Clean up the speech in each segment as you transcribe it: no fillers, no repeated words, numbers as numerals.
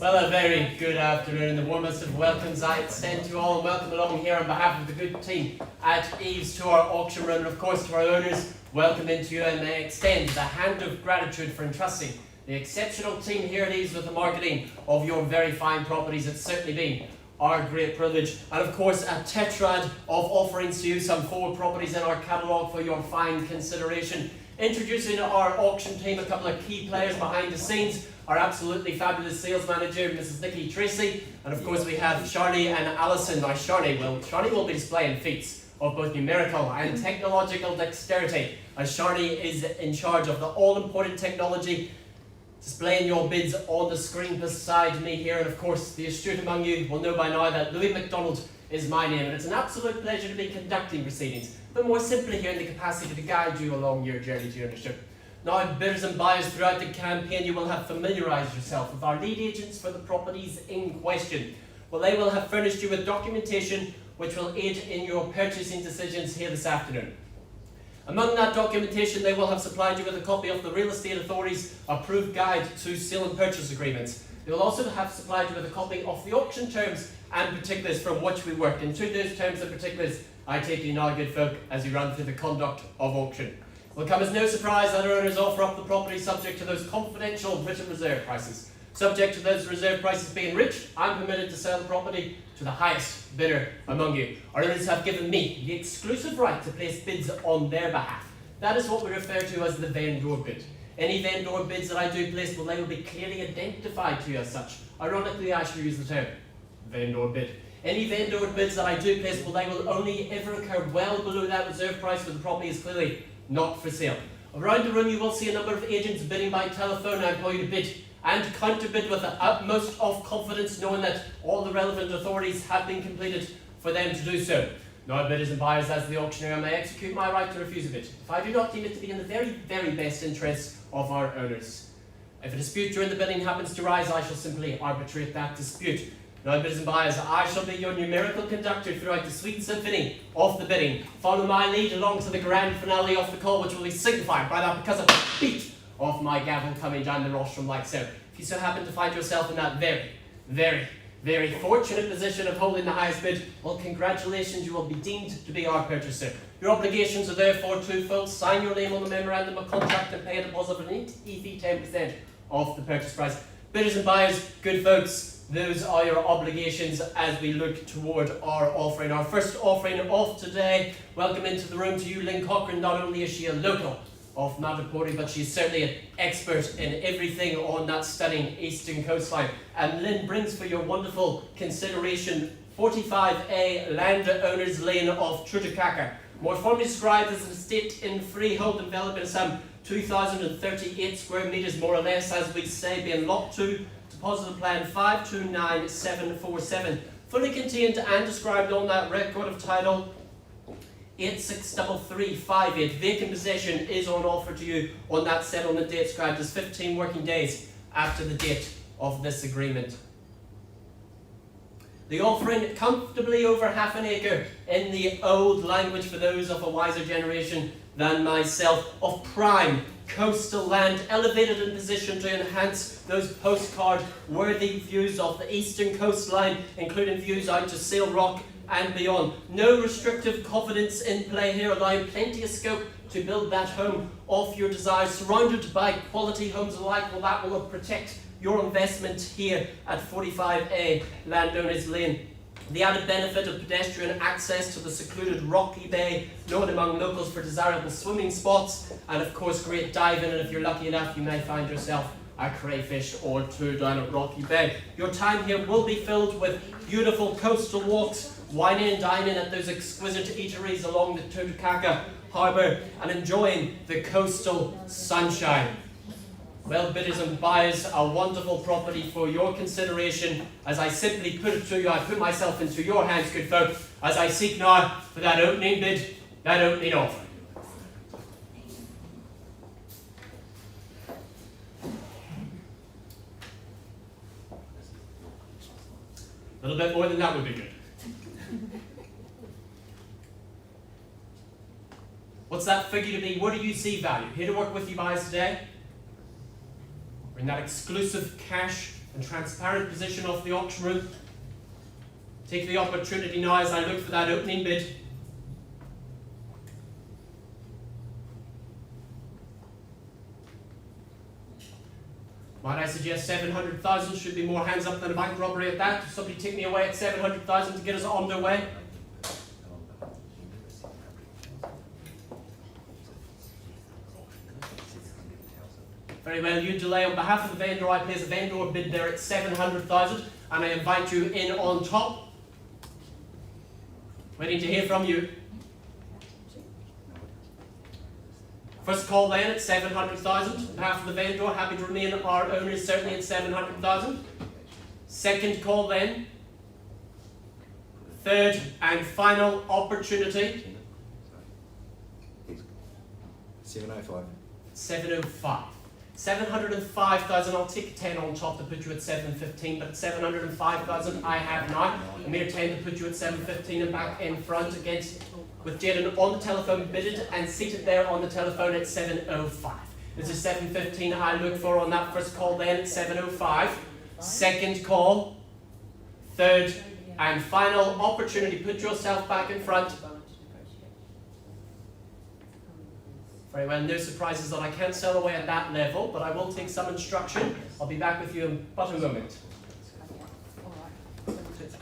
Well, a very good afternoon. The warmest of welcomes I extend to all, and welcome along here on behalf of the good team at EVES to our auction room, and of course to our owners. Welcome into you, and may extend the hand of gratitude for entrusting the exceptional team here at EVES with the marketing of your very fine properties. It's certainly been our great privilege, and of course a tetrad of offerings to you, some 4 properties in our catalogue for your fine consideration. Introducing our auction team, a couple of key players behind the scenes, our absolutely fabulous sales manager, Mrs. Nikki Tracy, and of course we have Sharni and Alison. Now Sharni will be displaying feats of both numerical and technological dexterity, as Sharni is in charge of the all-important technology, displaying your bids on the screen beside me here. And of course the astute among you will know by now that Louis MacDonald is my name, and it's an absolute pleasure to be conducting proceedings, but more simply here in the capacity to guide you along your journey to ownership. Now, bidders and buyers, throughout the campaign you will have familiarised yourself with our lead agents for the properties in question. Well, they will have furnished you with documentation which will aid in your purchasing decisions here this afternoon. Among that documentation, they will have supplied you with a copy of the Real Estate Authority's approved guide to sale and purchase agreements. They will also have supplied you with a copy of the auction terms and particulars from which we work. And to those terms and particulars, I take you now, good folk, as we run through the conduct of auction. It will come as no surprise that our owners offer up the property subject to those confidential written reserve prices. Subject to those reserve prices being reached, I'm permitted to sell the property to the highest bidder among you. Our owners have given me the exclusive right to place bids on their behalf. That is what we refer to as the vendor bid. Any vendor bids that I do place, well, they will be clearly identified to you as such. Ironically, I should use the term vendor bid. Any vendor bids that I do place, well, they will only ever occur well below that reserve price where the property is clearly not for sale. Around the room you will see a number of agents bidding by telephone. I employ you to bid and counterbid with the utmost of confidence, knowing that all the relevant authorities have been completed for them to do so. Now, bidders and buyers, as the auctioneer, I may execute my right to refuse a bid if I do not deem it to be in the very, very best interests of our owners. If a dispute during the bidding happens to rise, I shall simply arbitrate that dispute. Now, bidders and buyers, I shall be your numerical conductor throughout the sweet symphony of the bidding. Follow my lead along to the grand finale of the call, which will be signified by that because of the beat of my gavel coming down the rostrum like so. If you so happen to find yourself in that very, very, very fortunate position of holding the highest bid, well, congratulations, you will be deemed to be our purchaser. Your obligations are therefore twofold. Sign your name on the memorandum of contract and pay a deposit of an EV 10% of the purchase price. Bidders and buyers, good folks, those are your obligations as we look toward our offering. Our first offering of today, welcome into the room to you, Lynn Cochran. Not only is she a local of Matapori, but she's certainly an expert in everything on that stunning eastern coastline. And Lynn brings for your wonderful consideration 45A Landowners Lane of Trutakaka, more formally described as an estate in freehold enveloping some 2,038 square metres, more or less, as we say, being Lot 2, Deposit Plan 529747, fully contained and described on that record of title 863358. Vacant possession is on offer to you on that settlement date, described as 15 working days after the date of this agreement. The offering, comfortably over half an acre in the old language for those of a wiser generation than myself, of prime coastal land, elevated in position to enhance those postcard-worthy views of the eastern coastline, including views out to Sail Rock and beyond. No restrictive covenants in play here, allowing plenty of scope to build that home of your desires, surrounded by quality homes alike. Well, that will protect your investment here at 45A Landowners Lane. The added benefit of pedestrian access to the secluded rocky bay, known among locals for desirable swimming spots, and of course great diving, and if you're lucky enough you may find yourself a crayfish or 2 down at Rocky Bay. Your time here will be filled with beautiful coastal walks, wining and dining at those exquisite eateries along the Tutukaka harbour, and enjoying the coastal sunshine. Well, bidders and buyers, a wonderful property for your consideration. As I simply put it to you, I put myself into your hands, good folk, as I seek now for that opening bid, that opening offer. A little bit more than that would be good. What's that figure to be? Where do you see value? Here to work with you buyers today. In that exclusive cash and transparent position of the auction room. Take the opportunity now as I look for that opening bid. Might I suggest 700,000 should be more hands up than a bank robbery at that. Somebody take me away at 700,000 to get us on their way. Very well, you delay on behalf of the vendor. I place a vendor bid there at 700,000 and I invite you in on top. Waiting to hear from you. First call then at 700,000. On behalf of the vendor, happy to remain our owners certainly at 700,000. Second call then. Third and final opportunity. 705. 705. 705,000, I'll take 10 on top to put you at 715, but at 705,000 I have now. A mere 10 to put you at 715 and back in front against with Jaden on the telephone bidded and seated there on the telephone at 705. This is 715 I look for on that first call then at 705. Second call. Third and final opportunity. Put yourself back in front. Very well, no surprises that I can't sell away at that level, but I will take some instruction. I'll be back with you in but a moment.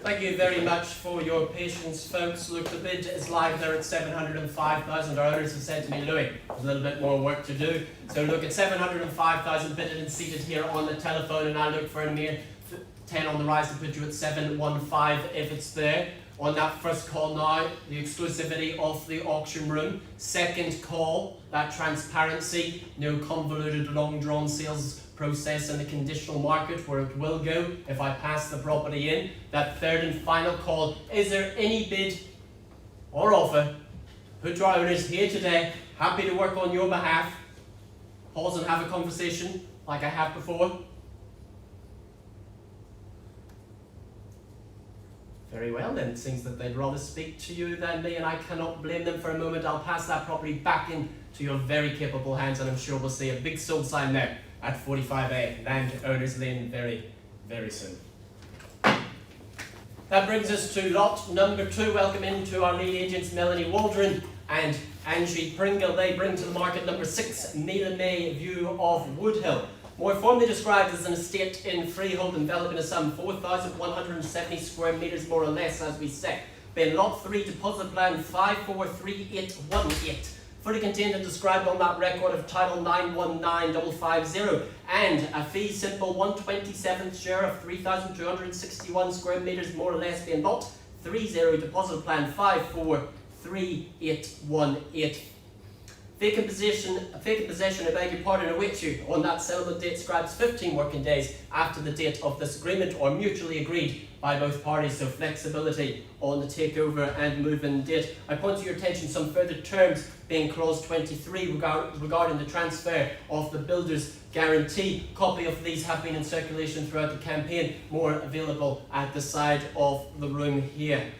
Thank you very much for your patience, folks. Look, the bid is live there at 705,000. Our owners have said to me, Louis, there's a little bit more work to do. So look, at 705,000 bidded and seated here on the telephone, and I'll look for a mere 10 on the rise to put you at 715 if it's there. On that first call now, the exclusivity of the auction room. Second call, that transparency, no convoluted long-drawn sales process in the conditional market where it will go if I pass the property in. That third and final call, is there any bid or offer put to our owners here today, happy to work on your behalf, pause and have a conversation like I have before. Very well then, it seems that they'd rather speak to you than me, and I cannot blame them for a moment. I'll pass that property back into your very capable hands, and I'm sure we'll see a big sold sign there at 45A, Land Owners Lane, very, very soon. That brings us to lot number 2. Welcome into our lead agents, Melanie Waldron and Angie Pringle. They bring to the market number 6, Mila May View of Woodhill. More formally described as an estate in freehold enveloping a sum 4,170 square metres more or less, as we say. Being lot 3, deposit plan 543818. Fully contained and described on that record of title 919550, and a fee simple 1/27th share of 3,261 square metres more or less, being lot 30, deposit plan 543818. Vacant possession, I beg your pardon, awaits you on that settlement date describes 15 working days after the date of this agreement or mutually agreed by both parties, so flexibility on the takeover and move-in date. I point to your attention some further terms being clause 23 regarding the transfer of the builder's guarantee. Copy of these have been in circulation throughout the campaign, more available at the side of the room here.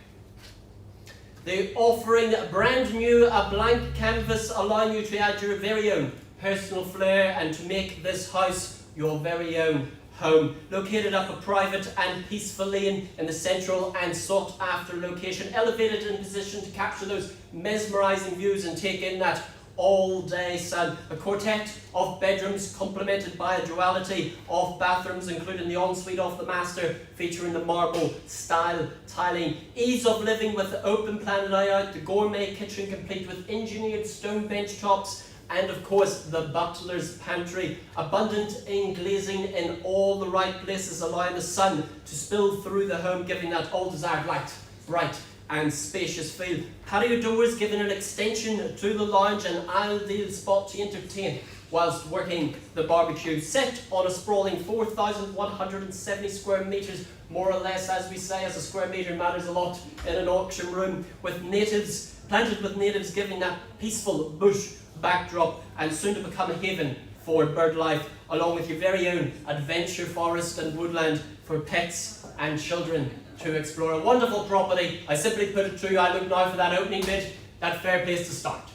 They're offering brand new, a blank canvas, allowing you to add your very own personal flair and to make this house your very own home. Located up a private and peaceful lane in the central and sought after location, elevated in position to capture those mesmerising views and take in that all-day sun. A quartet of bedrooms complemented by a duality of bathrooms, including the ensuite of the master, featuring the marble style tiling. Ease of living with the open plan layout, the gourmet kitchen complete with engineered stone bench tops, and of course the butler's pantry. Abundant in glazing in all the right places, allowing the sun to spill through the home, giving that all-desired light, bright and spacious feel. Patio doors giving an extension to the lounge, an ideal spot to entertain whilst working the barbecue. Set on a sprawling 4,170 square metres, more or less, as we say, as a square metre matters a lot in an auction room, with natives, planted with natives, giving that peaceful bush backdrop and soon to become a haven for bird life, along with your very own adventure forest and woodland for pets and children to explore. A wonderful property. I simply put it to you, I look now for that opening bid, that fair place to start.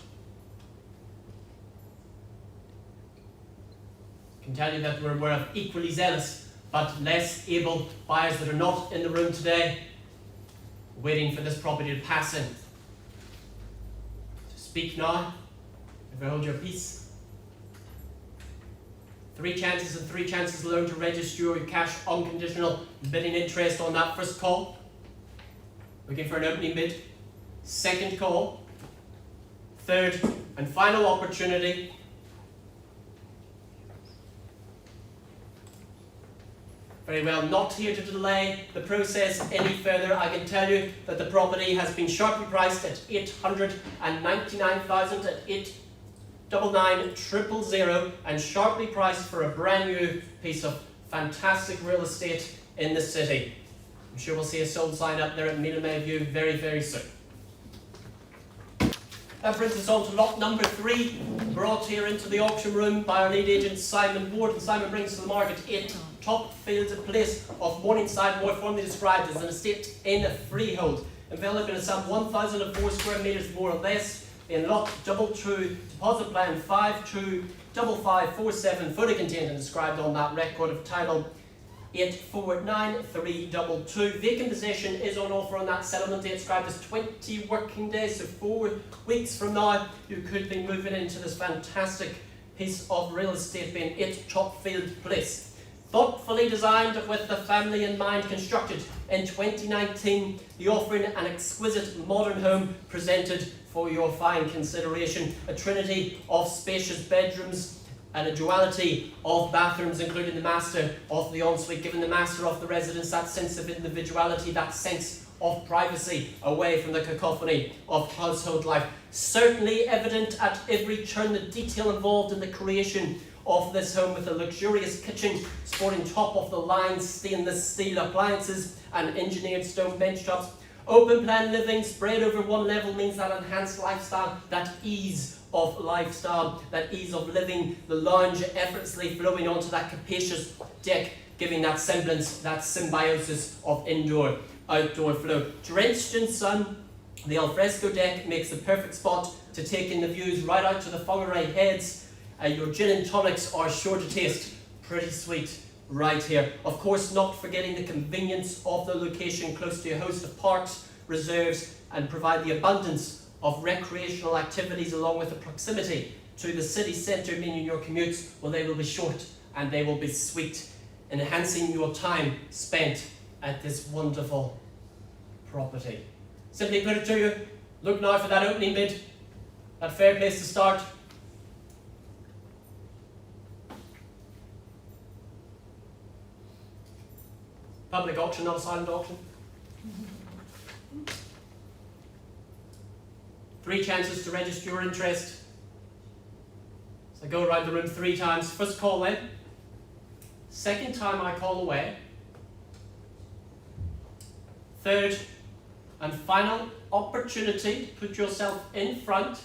I can tell you that we're equally zealous but less able buyers that are not in the room today, waiting for this property to pass in. To speak now, if you hold your peace. 3 chances and 3 chances alone to register your cash unconditional bidding interest on that first call. Looking for an opening bid. Second call. Third and final opportunity. Very well, not here to delay the process any further. I can tell you that the property has been sharply priced at 899,000 at 899,000 and sharply priced for a brand new piece of fantastic real estate in the city. I'm sure we'll see a sold sign up there at Mila Mayview very, very soon. That brings us on to lot number 3, brought here into the auction room by our lead agent Simon Ward. And Simon brings to the market 8 Topfield Place of Morningside, more formally described as an estate in a freehold, enveloping a sum 1,004 square metres more or less, in lot 22, deposit plan 525547, fully contained and described on that record of title 849322. Vacant possession is on offer on that settlement date described as 20 working days, so 4 weeks from now you could be moving into this fantastic piece of real estate being 8 Topfield Place. Thoughtfully designed with the family in mind, constructed in 2019, the offering an exquisite modern home presented for your fine consideration. A trinity of spacious bedrooms and a duality of bathrooms, including the master of the ensuite, giving the master of the residence that sense of individuality, that sense of privacy, away from the cacophony of household life. Certainly evident at every turn the detail involved in the creation of this home, with a luxurious kitchen sporting top of the line stainless steel appliances and engineered stone bench tops. Open plan living spread over one level means that enhanced lifestyle, that ease of lifestyle, that ease of living, the lounge effortlessly flowing onto that capacious deck, giving that semblance, that symbiosis of indoor-outdoor flow. Drenched in sun, the alfresco deck makes the perfect spot to take in the views right out to the Whangarei heads. Your gin and tonics are sure to taste pretty sweet right here. Of course, not forgetting the convenience of the location, close to a host of parks, reserves, and provide the abundance of recreational activities, along with the proximity to the city centre, meaning your commutes, well, they will be short and they will be sweet, enhancing your time spent at this wonderful property. Simply put it to you, look now for that opening bid, that fair place to start. Public auction, not a silent auction. 3 chances to register your interest. So I go around the room 3 times. First call in. Second time I call away. Third and final opportunity to put yourself in front,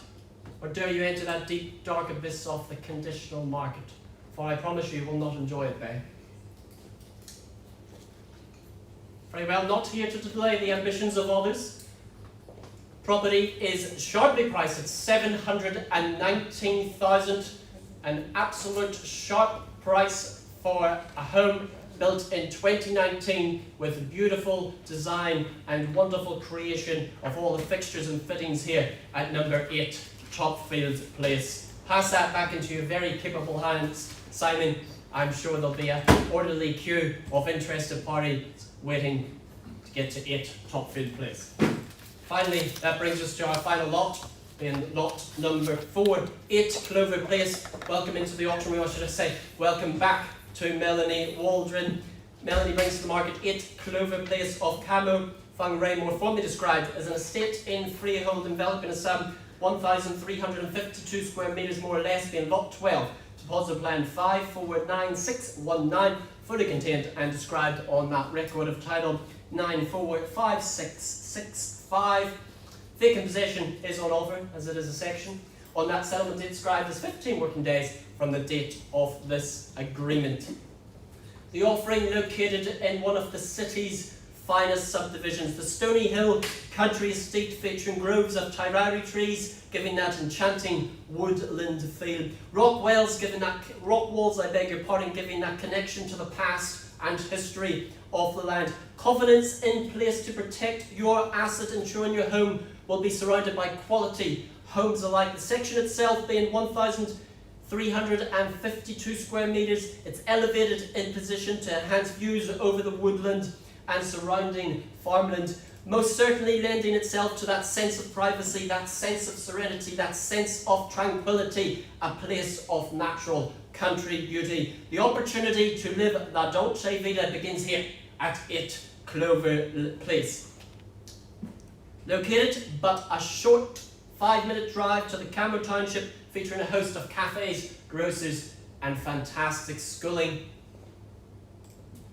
or dare you enter that deep, dark abyss of the conditional market. For I promise you will not enjoy it, babe. Very well, not here to delay the ambitions of others. Property is sharply priced at 719,000, an absolute sharp price for a home built in 2019 with beautiful design and wonderful creation of all the fixtures and fittings here at number 8 Topfield Place. Pass that back into your very capable hands, Simon. I'm sure there'll be an orderly queue of interested parties waiting to get to 8 Topfield Place. Finally, that brings us to our final lot, in lot number 4, 8 Clover Place. Welcome into the auction room, or should I say, welcome back to Melanie Waldron. Melanie brings to the market 8 Clover Place of Camo, Whangarei, more formally described as an estate in freehold, enveloping a sum 1,352 square metres more or less, being lot 12. Deposit plan 549619, fully contained and described on that record of title 945665. Vacant possession is on offer, as it is a section. On that settlement date described as 15 working days from the date of this agreement. The offering located in one of the city's finest subdivisions, the Stony Hill country estate, featuring groves of tyrari trees, giving that enchanting woodland feel. Rock walls, giving that connection to the past and history of the land. Covenants in place to protect your asset, ensuring your home will be surrounded by quality homes alike. The section itself being 1,352 square metres. It's elevated in position to enhance views over the woodland and surrounding farmland, most certainly lending itself to that sense of privacy, that sense of serenity, that sense of tranquility, a place of natural country beauty. The opportunity to live La Dolce Vita begins here at 8 Clover Place. Located but a short 5-minute drive to the Camo Township, featuring a host of cafes, grocers and fantastic schooling.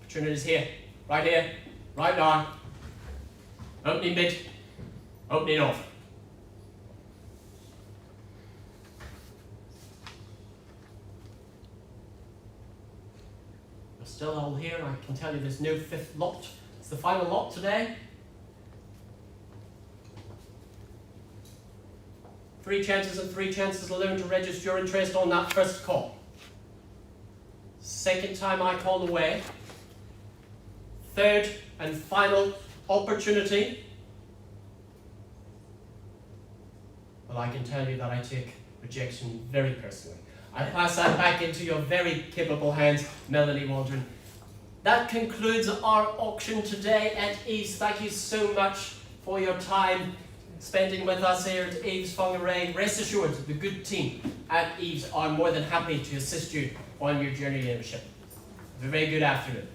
Opportunities here, right now. Opening mid, opening off. We're still all here. I can tell you there's no 5th lot. It's the final lot today. 3 chances and 3 chances alone to register your interest on that first call. Second time I call away. 3rd and final opportunity. Well, I can tell you that I take rejection very personally. I pass that back into your very capable hands, Melanie Waldron. That concludes our auction today at EVES. Thank you so much for your time spending with us here at EVES Whangarei. Rest assured, the good team at EVES are more than happy to assist you on your journey to ownership. Have a very good afternoon.